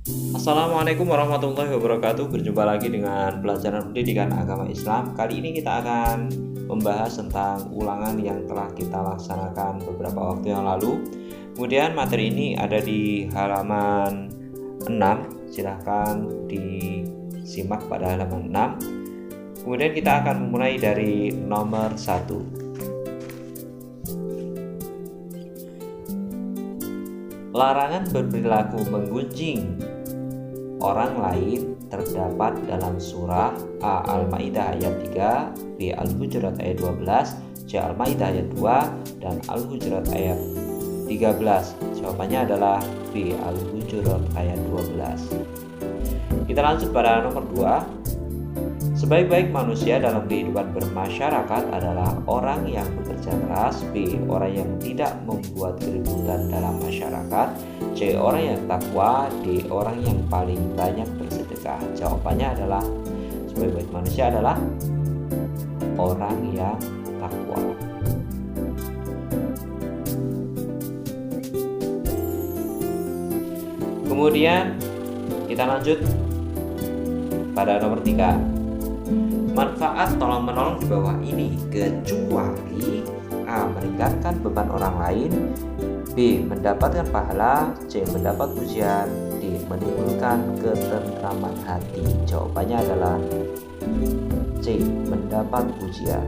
Assalamualaikum warahmatullahi wabarakatuh. Berjumpa lagi dengan pelajaran pendidikan agama Islam. Kali ini kita akan membahas tentang ulangan yang telah kita laksanakan beberapa waktu yang lalu. Kemudian materi ini ada di halaman 6. Silahkan disimak pada halaman 6. Kemudian kita akan memulai dari nomor 1. Larangan berperilaku menggunjing orang lain terdapat dalam surah A. Al-Maidah ayat 3, B. Al-Hujurat ayat 12, C. Al-Maidah ayat 2, dan Al-Hujurat ayat 13. Jawabannya adalah B. Al-Hujurat ayat 12. Kita lanjut pada nomor 2. Sebaik-baik manusia dalam kehidupan bermasyarakat adalah orang yang bekerja keras, B. Orang yang tidak membuat keributan dalam masyarakat, C. Orang yang takwa, D. Orang yang paling banyak bersedekah. Jawabannya adalah sebaik-baik manusia adalah orang yang takwa. Kemudian kita lanjut pada nomor 3. Manfaat tolong-menolong di bawah ini kecuali A. Meringankan beban orang lain, B. Mendapatkan pahala, C. Mendapat pujian, D. Menimbulkan ketentraman hati. Jawabannya adalah C. Mendapat pujian.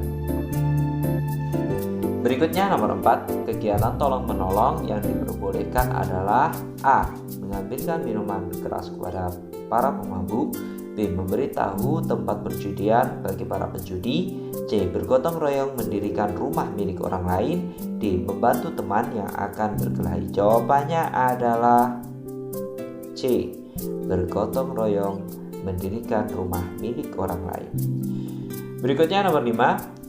Berikutnya nomor 4. Kegiatan tolong-menolong yang diperbolehkan adalah A. Mengambilkan minuman keras kepada para pemabuk, B. Memberitahu tempat perjudian bagi para penjudi, C. Bergotong royong mendirikan rumah milik orang lain, D. Membantu teman yang akan berkelahi. Jawabannya adalah C. Bergotong royong mendirikan rumah milik orang lain. Berikutnya nomor 5.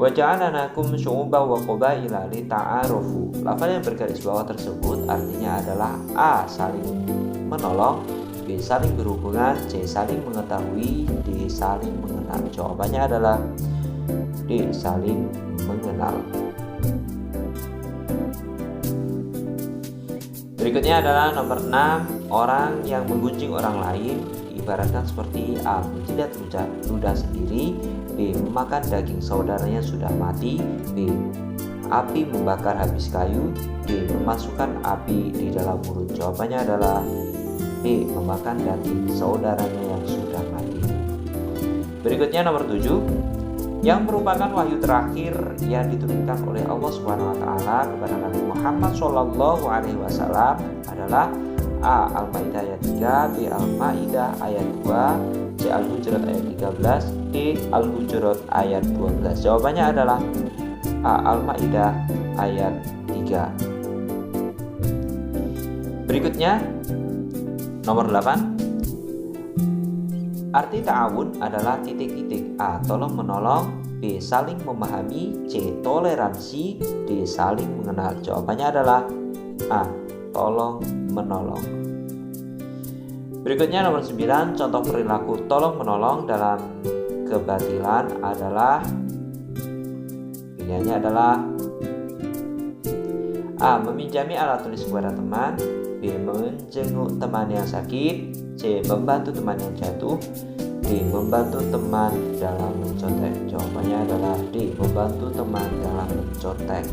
Wa ja'alnakum syu'uban wa qabaila lita'arufu. Lafaz yang bergaris bawah tersebut artinya adalah A. Saling menolong, B. Saling berhubungan, C. Saling mengetahui, D. Saling mengenal. Jawabannya adalah D. Saling mengenal. Berikutnya adalah nomor 6. Orang yang menggunjing orang lain diibaratkan seperti A. Menjilat ludah sendiri, B. Memakan daging saudaranya sudah mati, B. Api membakar habis kayu, D. Memasukkan api di dalam mulut. Jawabannya adalah B. Memakan daging saudaranya yang sudah mati. Berikutnya nomor 7. Yang merupakan wahyu terakhir yang diturunkan oleh Allah Subhanahu wa taala kepada Nabi Muhammad SAW adalah A. Al-Maidah ayat 3, B. Al-Maidah ayat 2, C. Al-Hujurat ayat 13, D. Al-Hujurat ayat 12. Jawabannya adalah A. Al-Maidah ayat 3. Berikutnya nomor 8. Arti ta'awun adalah titik-titik. A. Tolong menolong, B. Saling memahami, C. Toleransi, D. Saling mengenal. Jawabannya adalah A. Tolong menolong. Berikutnya nomor 9. Contoh perilaku tolong menolong dalam kebatilan adalah, pilihannya adalah A. Meminjami alat tulis kepada teman, B. Menjenguk teman yang sakit, C. Membantu teman yang jatuh, D. Membantu teman dalam mencontek. Jawabannya adalah D. Membantu teman dalam mencontek.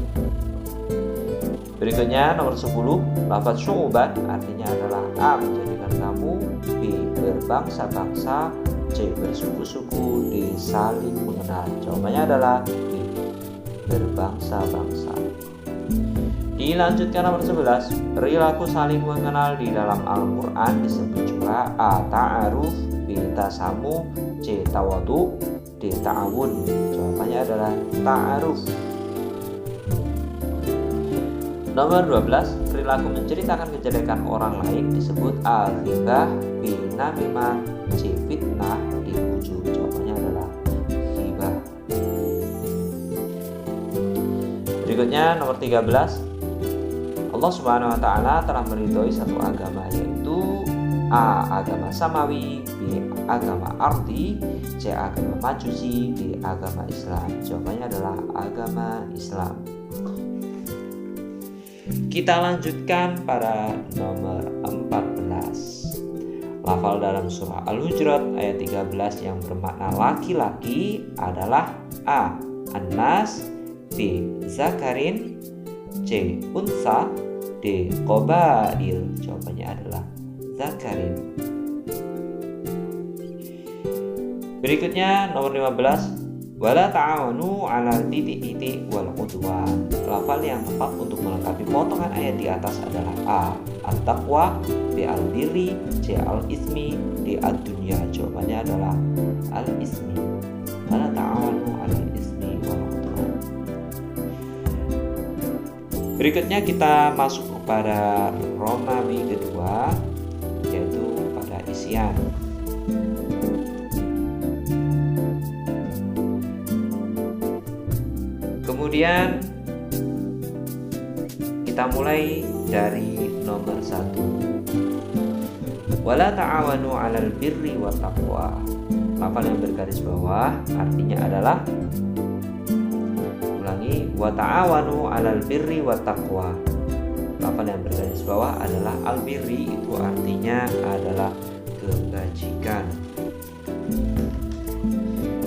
Berikutnya nomor 10. Lafaz syu'uban artinya adalah A. Menjadikan kamu, B. Berbangsa-bangsa, C. Bersuku-suku, D. Saling mengenal. Jawabannya adalah B. Berbangsa-bangsa. Dilanjutkan nomor 11. Perilaku saling mengenal di dalam Al-Quran disebut juga A. Ta'aruf, B. Tasamu, C. Tawadu, D. Ta'awun. Jawabannya adalah ta'aruf. Nomor 12. Perilaku menceritakan kejelekan orang lain disebut A. Ghibah, B. Namimah, C. Fitnah, D. Ujub. Jawabannya adalah ghibah. Berikutnya nomor 13. Allah Subhanahu wa taala telah meridhoi satu agama, yaitu A. Agama samawi, B. Agama ardi, C. Agama majusi, D. Agama Islam. Jawabannya adalah agama Islam. Kita lanjutkan pada nomor 14. Lafal dalam surah Al-Hujurat ayat 13 yang bermakna laki-laki adalah A. An-nas, B. Zakarin, C. Unsa, D. Qabail. Jawabannya adalah Zakarin. Berikutnya nomor 15. Wala ta'awanu 'alal ithmi wal 'udwan. Lafal yang tepat untuk melengkapi potongan ayat di atas adalah A. At-taqwa, B. Al-birri, C. Al-ismi, D. Ad-dunya. Jawabannya adalah Al-ismi. Wala ta'awanu 'alal ismi wal 'udwan. Berikutnya kita masuk kepada Romawi kedua, yaitu pada isyan. Kemudian kita mulai dari nomor 1. Wala ta'awanu 'alal birri wat taqwa. Lafal yang bergaris bawah artinya adalah, ulangi, wa ta'awanu 'alal birri wat taqwa. Lafal yang bergaris bawah adalah al-birri, itu artinya adalah kebajikan.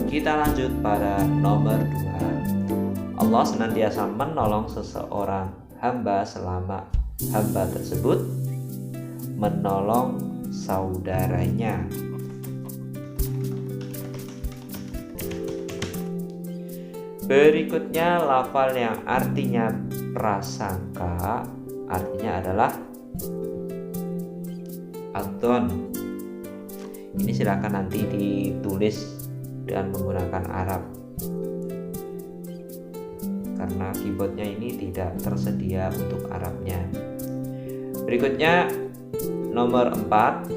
Kita lanjut pada nomor 2. Allah senantiasa menolong seseorang hamba selama hamba tersebut menolong saudaranya. Berikutnya lafal yang artinya prasangka, artinya adalah adon. Ini silakan nanti ditulis dengan menggunakan Arab, karena keyboardnya ini tidak tersedia untuk Arabnya. Berikutnya nomor 4.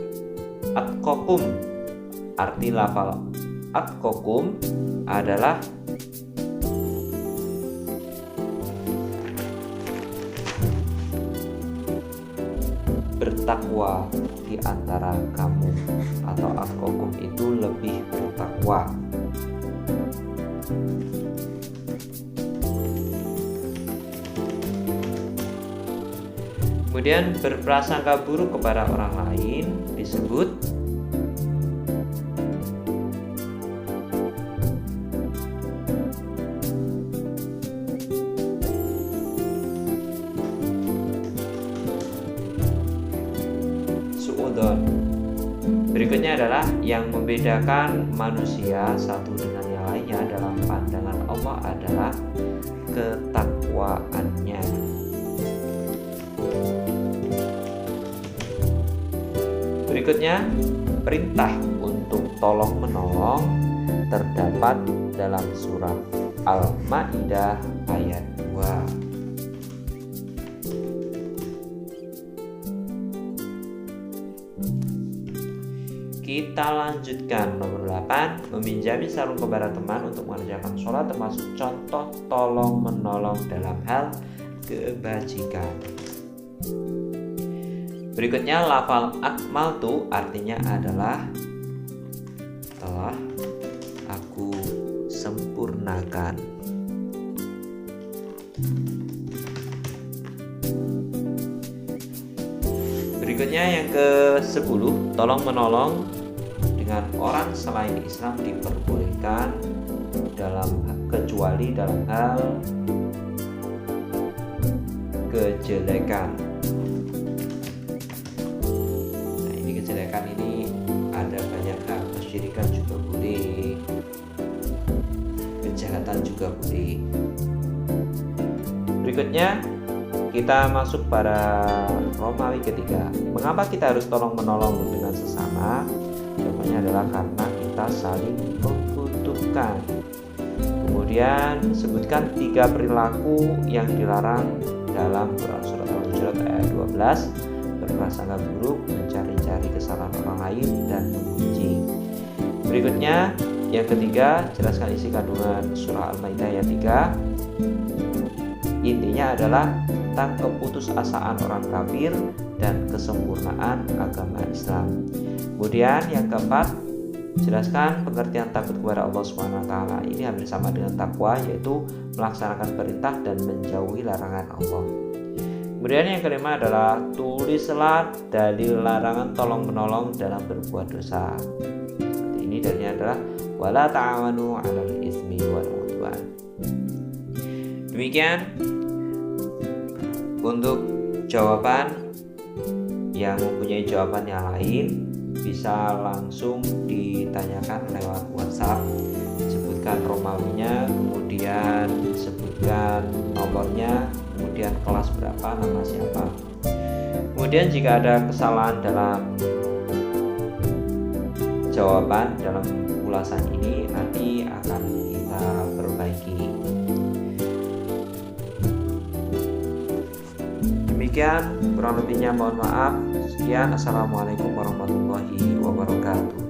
Atqakum. Arti lafal atqakum adalah bertakwa di antara kamu, atau atqakum itu lebih bertakwa. Kemudian berprasangka buruk kepada orang lain disebut su'udon. Berikutnya adalah yang membedakan manusia satu dengan yang lainnya dalam pandangan Allah adalah ketakwaannya. Berikutnya, perintah untuk tolong menolong terdapat dalam surah Al-Maidah ayat 2. Kita lanjutkan nomor 8. Meminjami sarung kepada teman untuk mengerjakan sholat termasuk contoh tolong menolong dalam hal kebajikan. Berikutnya lafal akmaltu artinya adalah telah aku sempurnakan. Berikutnya yang ke-10, tolong menolong dengan orang selain Islam diperbolehkan kecuali dalam hal kejelekan. Kejelekan ini ada banyak hal, kesyirikan juga boleh, kejahatan juga boleh. Berikutnya kita masuk pada Romawi ketiga. Mengapa kita harus tolong menolong dengan sesama? Jawabannya adalah karena kita saling membutuhkan. Kemudian sebutkan 3 perilaku yang dilarang dalam Quran surat Al-Hujurat ayat 12. Berprasangka buruk, mencari-cari kesalahan orang lain, dan membenci. Berikutnya yang ketiga, jelaskan isi kandungan surah Al-Maidah ayat 3. Intinya adalah tentang keputusasaan orang kafir dan kesempurnaan agama Islam. Kemudian yang keempat, jelaskan pengertian takut kepada Allah SWT. Ini hampir sama dengan takwa, yaitu melaksanakan perintah dan menjauhi larangan Allah. Kemudian yang kelima adalah tulislah dalil larangan tolong menolong dalam berbuat dosa. Ini dalilnya adalah wala ta'awanu 'alal itsmi wal 'udwan. Demikian untuk jawaban. Yang mempunyai jawaban yang lain bisa langsung ditanyakan lewat WhatsApp. Sebutkan Romawinya, kemudian sebutkan nomornya, kemudian kelas berapa, nama siapa. Kemudian jika ada kesalahan dalam jawaban dalam ulasan ini, nanti akan kita perbaiki. Demikian, kurang lebihnya mohon maaf. Sekian, assalamualaikum warahmatullahi wabarakatuh.